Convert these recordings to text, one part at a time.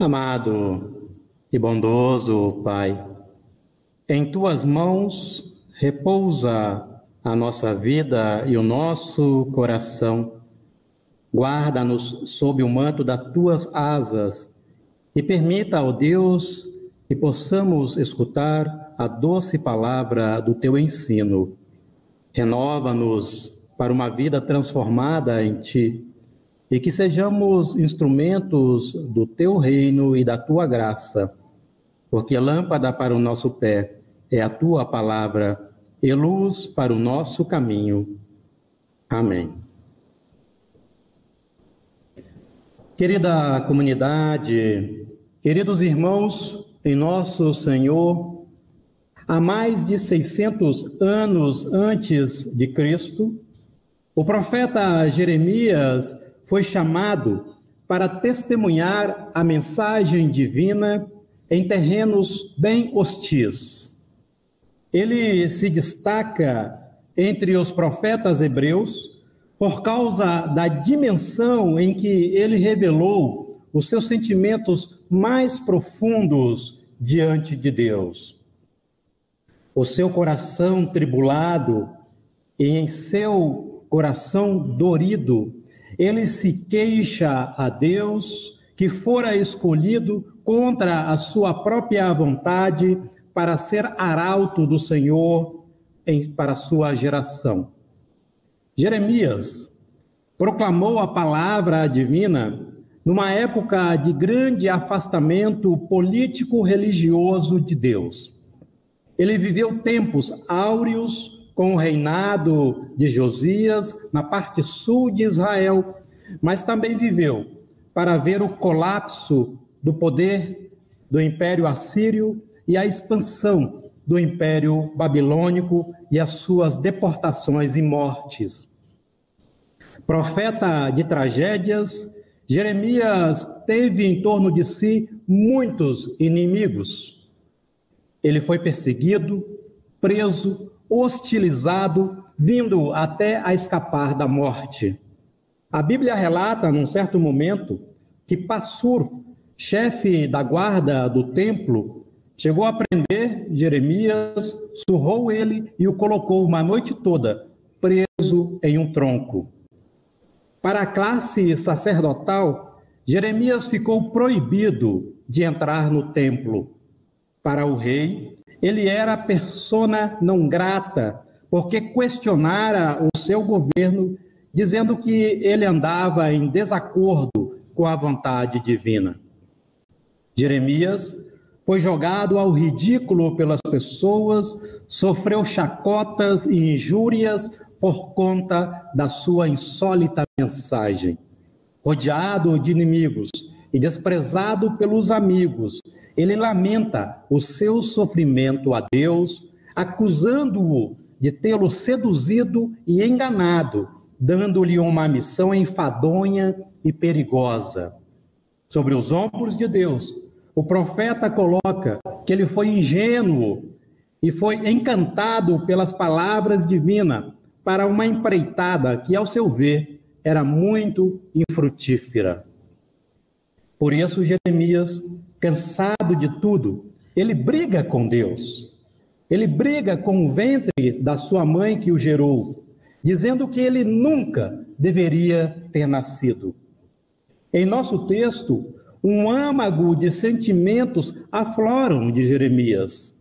Amado e bondoso Pai, em Tuas mãos repousa a nossa vida e o nosso coração. Guarda-nos sob o manto das Tuas asas e permita, ó Deus, que possamos escutar a doce palavra do Teu ensino. Renova-nos para uma vida transformada em Ti e que sejamos instrumentos do Teu reino e da Tua graça, porque lâmpada para o nosso pé é a Tua palavra e luz para o nosso caminho. Amém. Querida comunidade, queridos irmãos em nosso Senhor, há mais de 600 anos antes de Cristo, o profeta Jeremias foi chamado para testemunhar a mensagem divina em terrenos bem hostis. Ele se destaca entre os profetas hebreus por causa da dimensão em que ele revelou os seus sentimentos mais profundos diante de Deus. O seu coração tribulado e em seu coração dorido, ele se queixa a Deus que fora escolhido contra a sua própria vontade para ser arauto do Senhor para a sua geração. Jeremias proclamou a palavra divina numa época de grande afastamento político-religioso de Deus. Ele viveu tempos áureos com o reinado de Josias na parte sul de Israel, mas também viveu para ver o colapso do poder do Império Assírio e a expansão do Império Babilônico e as suas deportações e mortes. Profeta de tragédias, Jeremias teve em torno de si muitos inimigos. Ele foi perseguido, preso, hostilizado, vindo até a escapar da morte. A Bíblia relata, num certo momento, que Passur, chefe da guarda do templo, chegou a prender Jeremias, surrou ele e o colocou uma noite toda preso em um tronco. Para a classe sacerdotal, Jeremias ficou proibido de entrar no templo. Para o rei, ele era persona não grata, porque questionara o seu governo, dizendo que ele andava em desacordo com a vontade divina. Jeremias foi jogado ao ridículo pelas pessoas, sofreu chacotas e injúrias por conta da sua insólita mensagem. Rodeado de inimigos e desprezado pelos amigos, ele lamenta o seu sofrimento a Deus, acusando-o de tê-lo seduzido e enganado, dando-lhe uma missão enfadonha e perigosa. Sobre os ombros de Deus, o profeta coloca que ele foi ingênuo e foi encantado pelas palavras divinas para uma empreitada que, ao seu ver, era muito infrutífera. Por isso, Jeremias, cansado de tudo, ele briga com Deus. Ele briga com o ventre da sua mãe que o gerou, dizendo que ele nunca deveria ter nascido. Em nosso texto, um âmago de sentimentos afloram de Jeremias.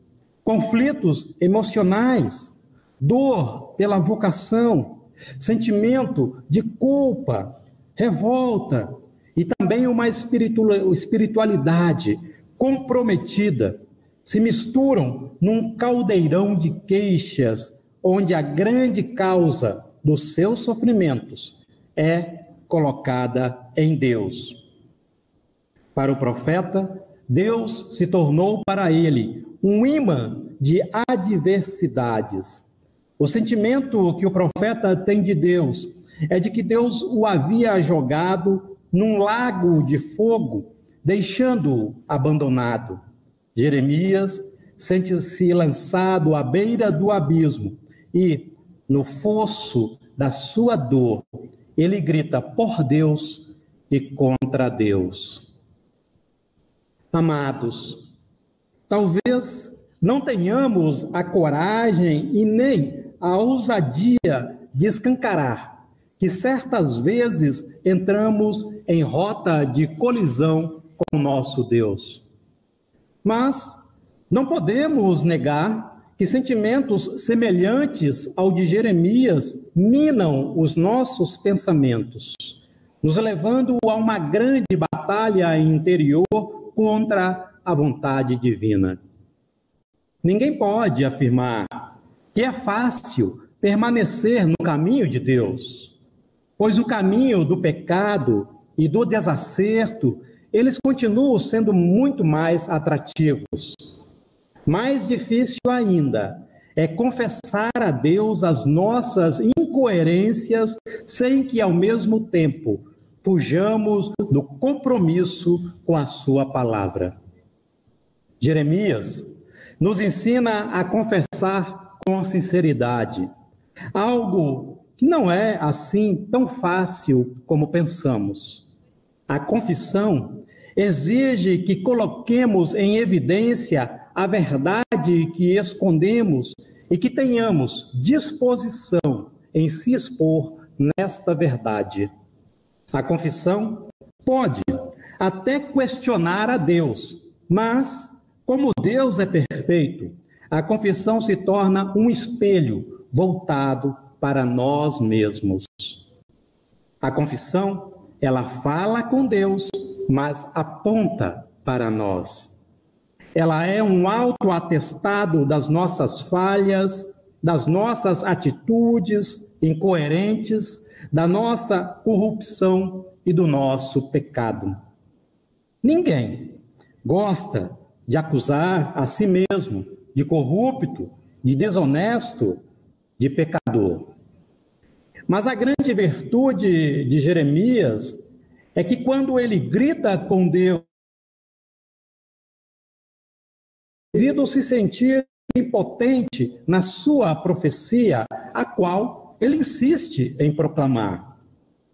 Conflitos emocionais, dor pela vocação, sentimento de culpa, revolta e também uma espiritualidade comprometida se misturam num caldeirão de queixas, onde a grande causa dos seus sofrimentos é colocada em Deus. Para o profeta, Deus se tornou para ele um imã de adversidades. O sentimento que o profeta tem de Deus é de que Deus o havia jogado num lago de fogo, deixando-o abandonado. Jeremias sente-se lançado à beira do abismo e, no fosso da sua dor, ele grita por Deus e contra Deus. Amados, talvez não tenhamos a coragem e nem a ousadia de escancarar que certas vezes entramos em rota de colisão com o nosso Deus. Mas não podemos negar que sentimentos semelhantes ao de Jeremias minam os nossos pensamentos, nos levando a uma grande batalha interior contra a vontade divina. Ninguém pode afirmar que é fácil permanecer no caminho de Deus, pois o caminho do pecado e do desacerto, eles continuam sendo muito mais atrativos. Mais difícil ainda é confessar a Deus as nossas incoerências sem que, ao mesmo tempo, fujamos do compromisso com a sua palavra. Jeremias nos ensina a confessar com sinceridade, algo que não é assim tão fácil como pensamos. A confissão exige que coloquemos em evidência a verdade que escondemos e que tenhamos disposição em se expor nesta verdade. A confissão pode até questionar a Deus, mas, como Deus é perfeito, a confissão se torna um espelho voltado para nós mesmos. A confissão, ela fala com Deus, mas aponta para nós. Ela é um autoatestado das nossas falhas, das nossas atitudes incoerentes, da nossa corrupção e do nosso pecado. Ninguém gosta de acusar a si mesmo de corrupto, de desonesto, de pecador. Mas a grande virtude de Jeremias é que quando ele grita com Deus, devido a se sentir impotente na sua profecia, a qual ele insiste em proclamar.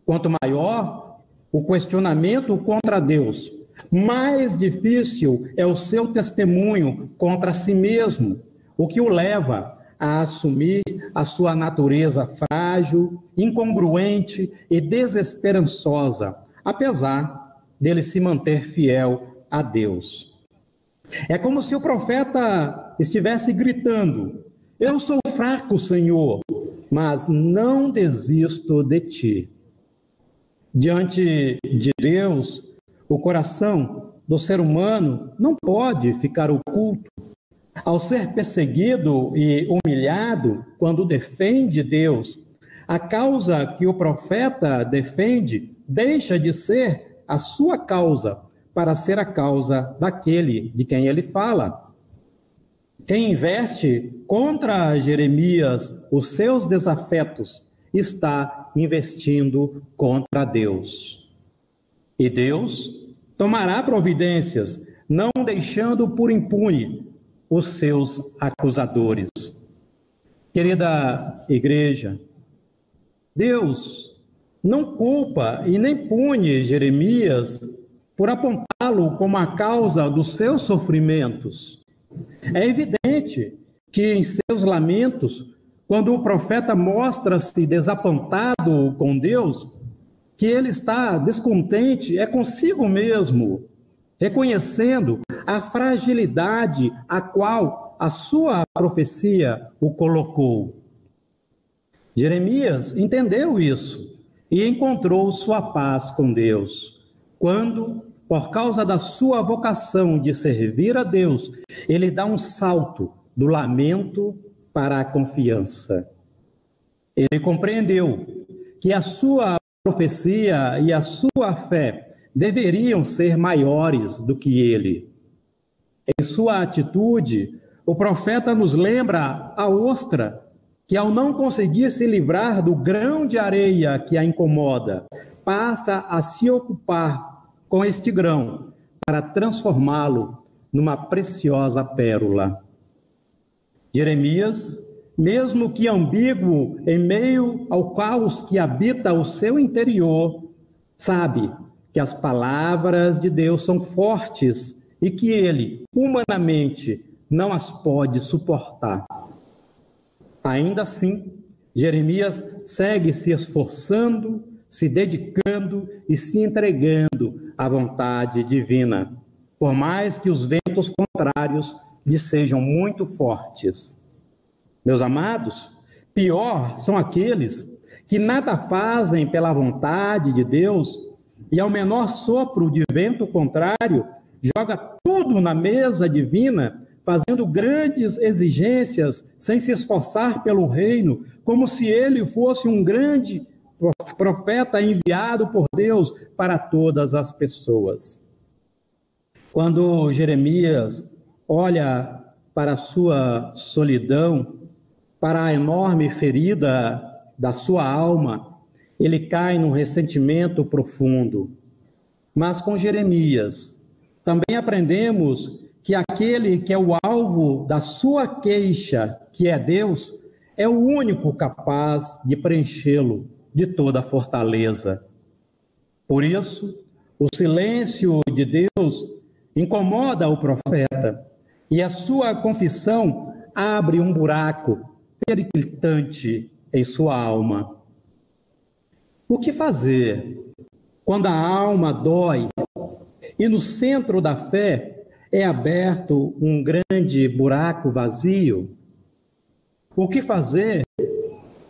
Quanto maior o questionamento contra Deus, mais difícil é o seu testemunho contra si mesmo, o que o leva a assumir a sua natureza frágil, incongruente e desesperançosa, apesar dele se manter fiel a Deus. É como se o profeta estivesse gritando: eu sou fraco, Senhor, mas não desisto de ti. Diante de Deus, o coração do ser humano não pode ficar oculto. Ao ser perseguido e humilhado quando defende Deus, a causa que o profeta defende deixa de ser a sua causa para ser a causa daquele de quem ele fala. Quem investe contra Jeremias os seus desafetos está investindo contra Deus. E Deus tomará providências, não deixando por impune os seus acusadores. Querida igreja, Deus não culpa e nem pune Jeremias por apontá-lo como a causa dos seus sofrimentos. É evidente que em seus lamentos, quando o profeta mostra-se desapontado com Deus, que ele está descontente é consigo mesmo, reconhecendo a fragilidade a qual a sua profecia o colocou. Jeremias entendeu isso e encontrou sua paz com Deus, quando, por causa da sua vocação de servir a Deus, ele dá um salto do lamento para a confiança. Ele compreendeu que a sua profecia e a sua fé deveriam ser maiores do que ele. Em sua atitude, o profeta nos lembra a ostra que, ao não conseguir se livrar do grão de areia que a incomoda, passa a se ocupar com este grão para transformá-lo numa preciosa pérola. Jeremias, mesmo que ambíguo em meio ao caos que habita o seu interior, sabe que as palavras de Deus são fortes e que ele, humanamente, não as pode suportar. Ainda assim, Jeremias segue se esforçando, se dedicando e se entregando à vontade divina, por mais que os ventos contrários lhe sejam muito fortes. Meus amados, pior são aqueles que nada fazem pela vontade de Deus e ao menor sopro de vento contrário, joga tudo na mesa divina, fazendo grandes exigências sem se esforçar pelo reino, como se ele fosse um grande profeta enviado por Deus para todas as pessoas. Quando Jeremias olha para a sua solidão, para a enorme ferida da sua alma, ele cai num ressentimento profundo. Mas com Jeremias, também aprendemos que aquele que é o alvo da sua queixa, que é Deus, é o único capaz de preenchê-lo de toda a fortaleza. Por isso, o silêncio de Deus incomoda o profeta e a sua confissão abre um buraco periclitante em sua alma. O que fazer quando a alma dói e no centro da fé é aberto um grande buraco vazio? O que fazer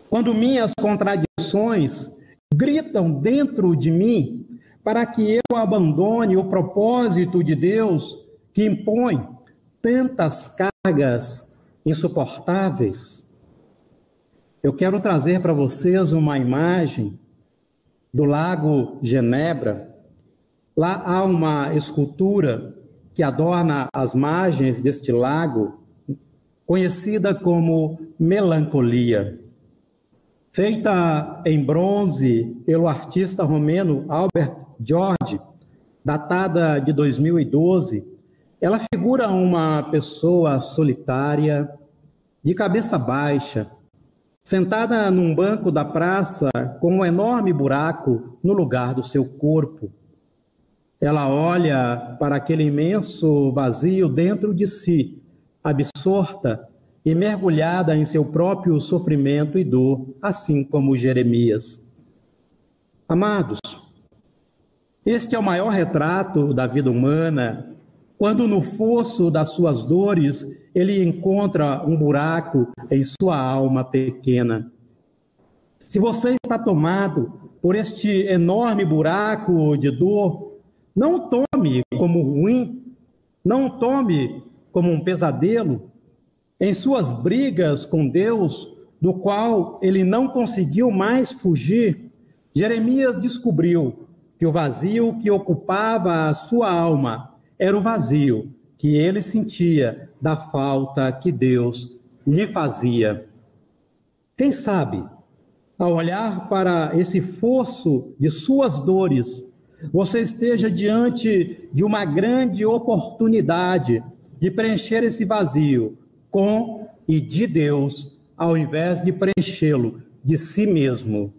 quando minhas contradições gritam dentro de mim para que eu abandone o propósito de Deus que impõe tantas cargas insuportáveis? Eu quero trazer para vocês uma imagem do Lago Genebra. Lá há uma escultura que adorna as margens deste lago, conhecida como Melancolia. Feita em bronze pelo artista romeno Albert Georgi, datada de 2012, ela figura uma pessoa solitária, de cabeça baixa, sentada num banco da praça com um enorme buraco no lugar do seu corpo. Ela olha para aquele imenso vazio dentro de si, absorta e mergulhada em seu próprio sofrimento e dor, assim como Jeremias. Amados, este é o maior retrato da vida humana, quando no fosso das suas dores ele encontra um buraco em sua alma pequena. Se você está tomado por este enorme buraco de dor, não tome como ruim, não tome como um pesadelo. Em suas brigas com Deus, do qual ele não conseguiu mais fugir, Jeremias descobriu que o vazio que ocupava a sua alma era o vazio que ele sentia da falta que Deus lhe fazia. Quem sabe, ao olhar para esse fosso de suas dores, você esteja diante de uma grande oportunidade de preencher esse vazio com e de Deus, ao invés de preenchê-lo de si mesmo.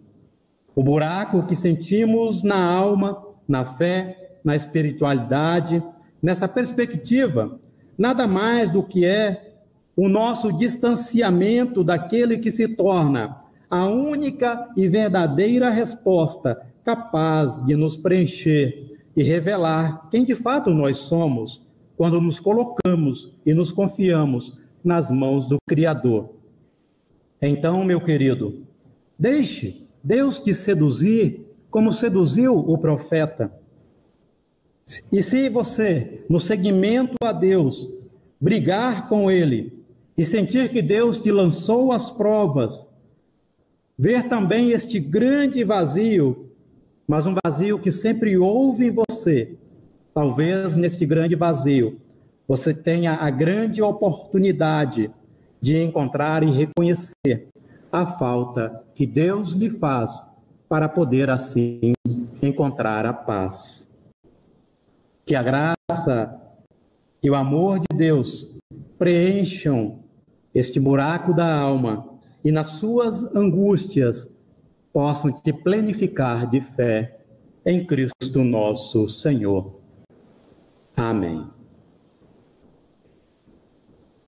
O buraco que sentimos na alma, na fé, na espiritualidade, nessa perspectiva, nada mais do que é o nosso distanciamento daquele que se torna a única e verdadeira resposta capaz de nos preencher e revelar quem de fato nós somos quando nos colocamos e nos confiamos nas mãos do Criador. Então, meu querido, deixe Deus te seduzir como seduziu o profeta. E se você, no seguimento a Deus, brigar com Ele e sentir que Deus te lançou as provas, ver também este grande vazio, mas um vazio que sempre houve em você, talvez neste grande vazio você tenha a grande oportunidade de encontrar e reconhecer a falta que Deus lhe faz para poder assim encontrar a paz. Que a graça e o amor de Deus preencham este buraco da alma e nas suas angústias possam te plenificar de fé em Cristo nosso Senhor. Amém.